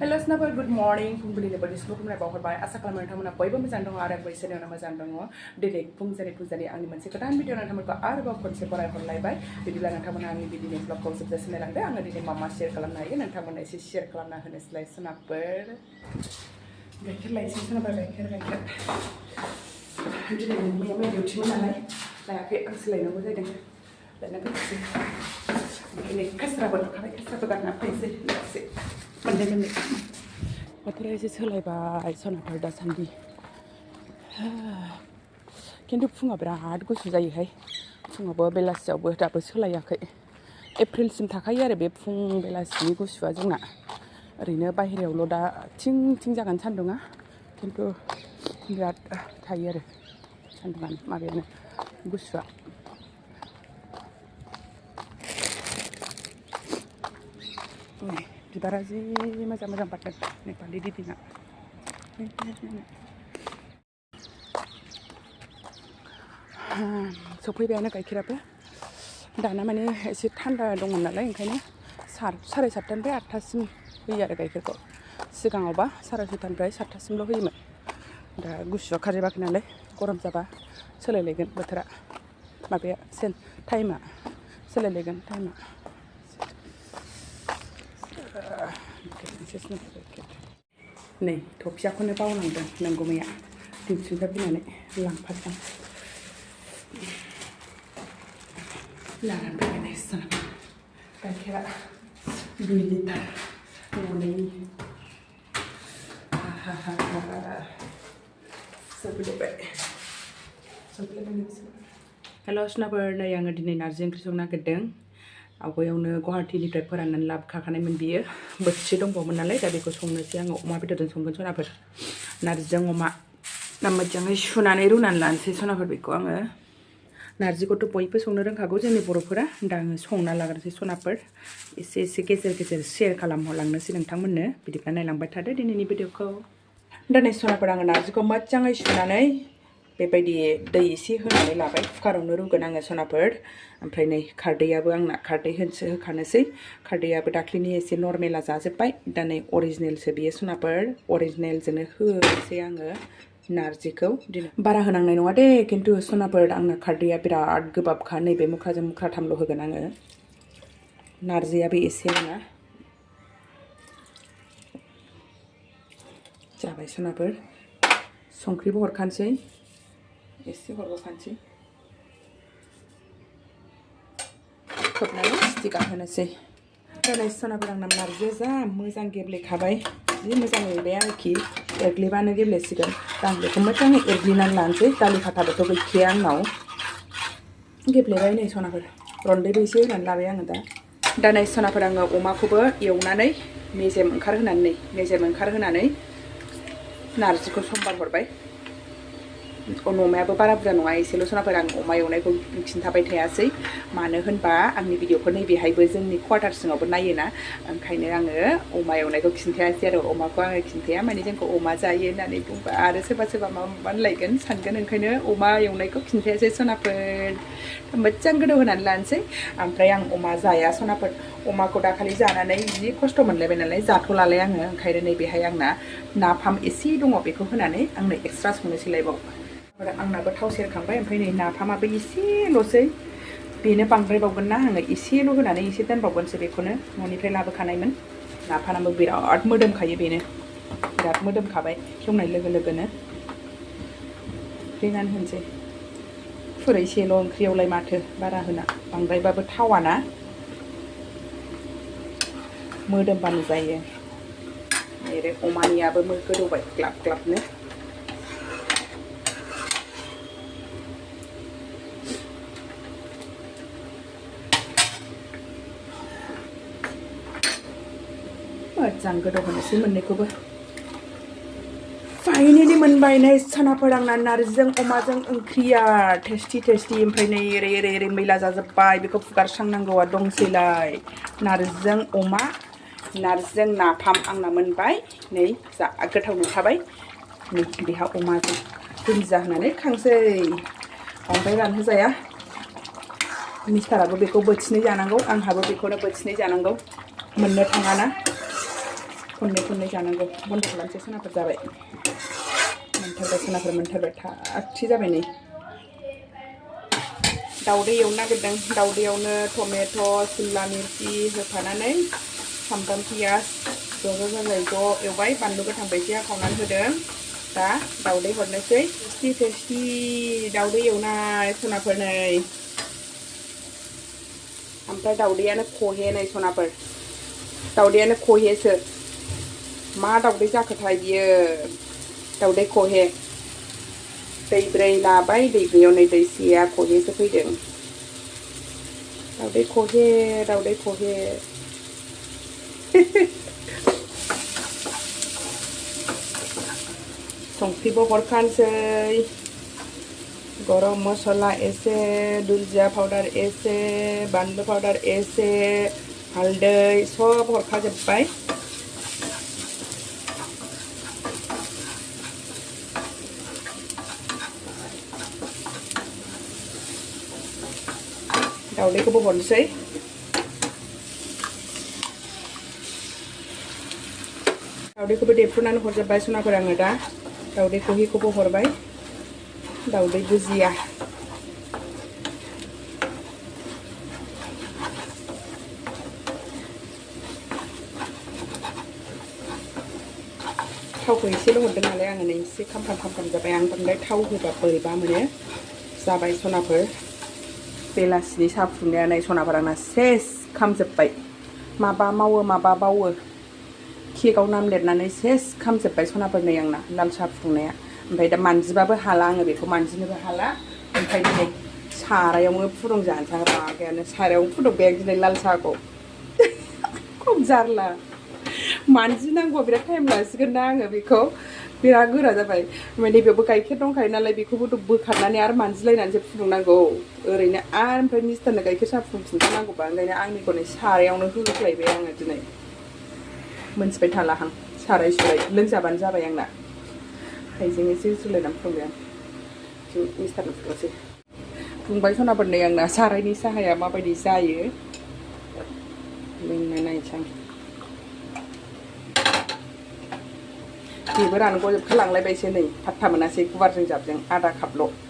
Hello snaper, good morning. Fungbilini bodi slukumna bahorbai asa kalaman thamuna boybo moजां dङ आरो आंबो इसोरनि अननायाव मोजां दङ दिनै फुंजानि आंनि मोनसे गोदान भिडिअ नोंथांमोनखौ आरोबाव खनसे फरायहरलायबाय बिदिब्ला नोंथांमोना आंनि भिडिअनि ब्लगखौ जोबजासिम नायलांदो आङो दिनै मा शेयार खालामनो हायो नोंथांमोननो एसे शेयार खालामना होनोसैलाय snaper गाइखेर लायसै snaper गाइखेर दिनै मैया डिउटिमोन नालाय लायाखै आं सोलायनांगौ जादों लायना फैनोसै दिनै खास्राबो दंखाबाय खास्राबो गानना फैनोसै लायसै मोननै बोथोरा एसे सोलायबाय सनाफोर दासान्दि खिन्थु फुङाव बिराद गुसु जायोहाय फुङावबो बेलासियावबो दाबो सोलायाखै एप्रिलसिम थाखायो आरो बे फुं बेलासिनि गुसुआ जोंना ओरैनो बाहेरायावल' दा थिं जागोन सान्दुङा खिन्थु बिराद थायो आरो सान्दुङानो माबायानो गुसुआ बिबारा जि मोजां बारदों नेपालि दिदिना सफैबायानो गाइखेराबो दाना माने एसे थान्दा दंमोन नालाय ओंखायनो 7:30निफ्राय 8थासिम होयो आरो गाइखेरखौ सिगाङावबा 6:30निफ्राय 7थासिमल' होयोमोन दा गुसुआ खारजोबाखै नालाय गरम जाबा सोलायलायगोन बोथोरा माबाया टाइमा सोलायलायगोन टाइमा नै थफियाखौनो बावलांदों नंगौ मैया डिउटिनिफ्राय फैनानै लांफादों लानानै फैबाय सोनाब गाइखेरा 2 लिटार न'नि सफैलायबाय हेल' सोनाबफोर नै आङो दिनै नारजि ओंख्रि संनो नागिरदों आवगायावनो गुवाहाटीनिफ्राय फोराननानै लाबोखाखानायमोन बियो बोथिसे दंबावोमोन नालाय दा बेखौ संनोसै आङो अमा बेदरजों संगोन सनाफोर नारजिजों अमा दा मोजाङै सुनानै रुनानै लानोसै सनाफोर बेखौ आङो नारजिखौथ' बयबो संनो रोंखागौ जोंनि बर'फोरा दा आङो संना लाग्रोनोसै सनाफोर एसे गेजेर शेयार खालामहरलांनोसै नोंथांमोननो बिदिब्ला नायलांबाय थादो दिनैनि भिडिअखौ दा नै सनाफोर आङो नारजिखौ मोजाङै सुनानै बेबायदि दै एसे होनानै लाबाय कुकारावनो रुगोन आङो सनाफोर ओमफ्राय नै खारदैयाबो आंना खारदै होखानोसै खारदैयाबो दाख्लिनि एसे नर्मेला जाजोब्बाय दा नै अरिजिनेलसो बियो सनाफोर अरिजिनेलजोंनो होनोसै आङो नारजिखौ बारा होनांनाय नङा दे खिन्थु सनाफोर आंना खारदैया बिराद गोबाबखा नैबे मुख्राजों मुख्राथामल' होगोन आङो नारजियाबो एसे नङा जाबाय सनाफोर संख्रिबो हरखानोसै एसे हरबावखानोसै खोबनानै सिटि गाहोनोसै दिनै सनाफोर आंना नारजिया जा मोजां गेब्लेखाबाय जि मोजां एरबाय आरोखि एरग्लिबानो गेब्लेसिगोन दा आं बेखौ मोजाङै एरग्लिनानै लानोसै दालि खाथाबोथ' गैखाया आंनाव गेब्लेबाय नै सनाफोर रन्दैबो एसे होनानै लाबाय आङो दा नै सनाफोर आङो अमाखौबो एवनानै मेजेम ओंखारहोनानै नारजिखौ समबार हरबाय अमायाबो बारा बुरजा नङा एसेल' सनाफोर आं अमा एवनायखौ खिन्थाबाय थायासै मानो होनबा आंनि भिडिअखौ नैबेहायबो जोंनि क्वार्टार सिङावबो नायोना ओंखायनो आङो अमा एवनायखौ खिन्थायासै आरो अमाखौ आङो खिन्थाया माने जोंखौ अमा जायो होननानै बुंबा आरो सोरबा माबा लायगोन सानगोन ओंखायनो अमा एवनायखौ खिन्थायासै सनाफोर मोजां गोदौ होनानै लानोसै ओमफ्राय आं अमा जाया सनाफोर अमाखौ दाखालि जानानै जि खस्थ' मोनलायबाय नालाय जाथ'लालाय आङो ओंखायनो नैबेहाय आंना नाफाम एसे दङ बेखौ होनानै आंनो एक्सट्रा संनोसैलायबाव आंनाबो थाव सेरखांबाय ओमफ्राय नै नाफामाबो एसेल'सै बेनो बांद्रायबावगोन ना आङो एसेल' होनानै एसे दोनबावगोनसो बेखौनो न'निफ्राय लाबोखानायमोन नाफामाबो बिराद मोदोमखायो बेनो बिराद मोदोमखाबाय खेवनाय लोगोनो देनानै होनोसै खुरैसेल' ओंख्रियावलाय माथो बारा होना बांद्रायबाबो थावाना मोदोमबानो जायो ओरै अमानियाबो गोदौबाय ग्लाबनो मोजां गोदौ होनोसै मोननैखौबो फाइनालि मोनबाय नै सनाफोर आंना नारजिजों अमाजों ओंख्रिया टेस्टि ओमफ्राय नै ओरै मैला जाजोब्बाय बेखौ फुगारस्रांनांगौआ दंसैलाय नारजिजों अमा नारजिजों नाफाम आंना मोनबाय नै जा गोथाव नुखाबाय नै बेहा अमाजों दुन्दिया होनानै खांसै बांद्राय रानहोजाया मिस्टाराबो बेखौ बोथिनै जानांगौ आंहाबो बेखौनो बोथिनै जानांगौ मोननो थाङाना खननै जानांगौ बन्द खालामसै सनाफोर जाबाय मोनथारबाय सनाफोर मोनथारबाय थागथि जाबाय नै दाउदै एवनो नागिरदों दाउदैयावनो टमेट' सिमला मिर्चि होफानानै सामब्राम पियाज ज' एवबाय बानलु गोथांबो एसे हाखावनानै होदों दा दाउदै हरनोसै टेस्टि दाउदै एवनाय सनाफोर नै ओमफ्राय दाउदैयानो खहे नै सनाफोर दाउदैयानो खहेसो मा दाउदै जाखोथाय बियो दाउदै खहे दै ब्रै लाबाय दै ब्रैयाव नै दै सेया खहेसो फैदों दाउदै खहे संख्रिबो हरखानोसै गरम मसला एसे दुन्दिया पाउडार एसे बानलु पाउडार एसे हालदै सब हरखाजोब्बाय दाउदैखौबो हरनोसै दाउदैखौबो देफ्रुनानै हरजोब्बाय सनाफोर आङो दा दाउदै खहेखौबो हरबाय दाउदै बुजिया थावखौ एसेल' हरदों नालाय आङो नै एसे खामफ्राम जाबाय आं बांद्राय थाव होबा बोरैबा मोनो जाबाय सनाफोर बेलासिनि साहा फुदुंनाया नै सनाफोर आंना सेस खामजोब्बाय माबा मावो माबा बावो केकआव नाम लिरनानै सेस खामजोब्बाय सनाफोर नै आंना लाल साहा फुदुंनाया ओमफ्राय दा मानजिबाबो हाला आङो बेखौ मानजिनोबो हाला ओमफ्राय दिनै सारायावनो फुदुंजानोसै रागायानो सारायावनो फुदुंबाय आं दिनै लाल साहाखौ खम जारला मानजिनांगौ बिराद टाइम लासिगोन ना आङो बेखौ बिराद गोरा जाबाय ओमफ्राय नैबेयावबो गाइखेर दंखायो नालाय बेखौबो बोखारनानै आरो मानजिलायनानैसो फुदुंनांगौ ओरैनो आरो ओमफ्राय मिस्टारनो गाइखेर साहा फुदुंफिनखानांगौबा ओंखायनो आंनिखौ नै सारायावनो होलायबाय आङो दिनै मोनथिबाय थालाहां साराय सुराय लोंजाबानो जाबाय आंना हाइजें एसे सुलायनानै फुदुंबाय आं मिस्टारनो फुदुंसै फुदुंबाय सनाफोर नै आंना सारायनि साहाया माबायदि जायो लोंनो नायनोसै आं बेबो रानग'जोबखोलांलायबायसो नै फात्ता मोनासै गुवारजों जाबजों आधा कापल'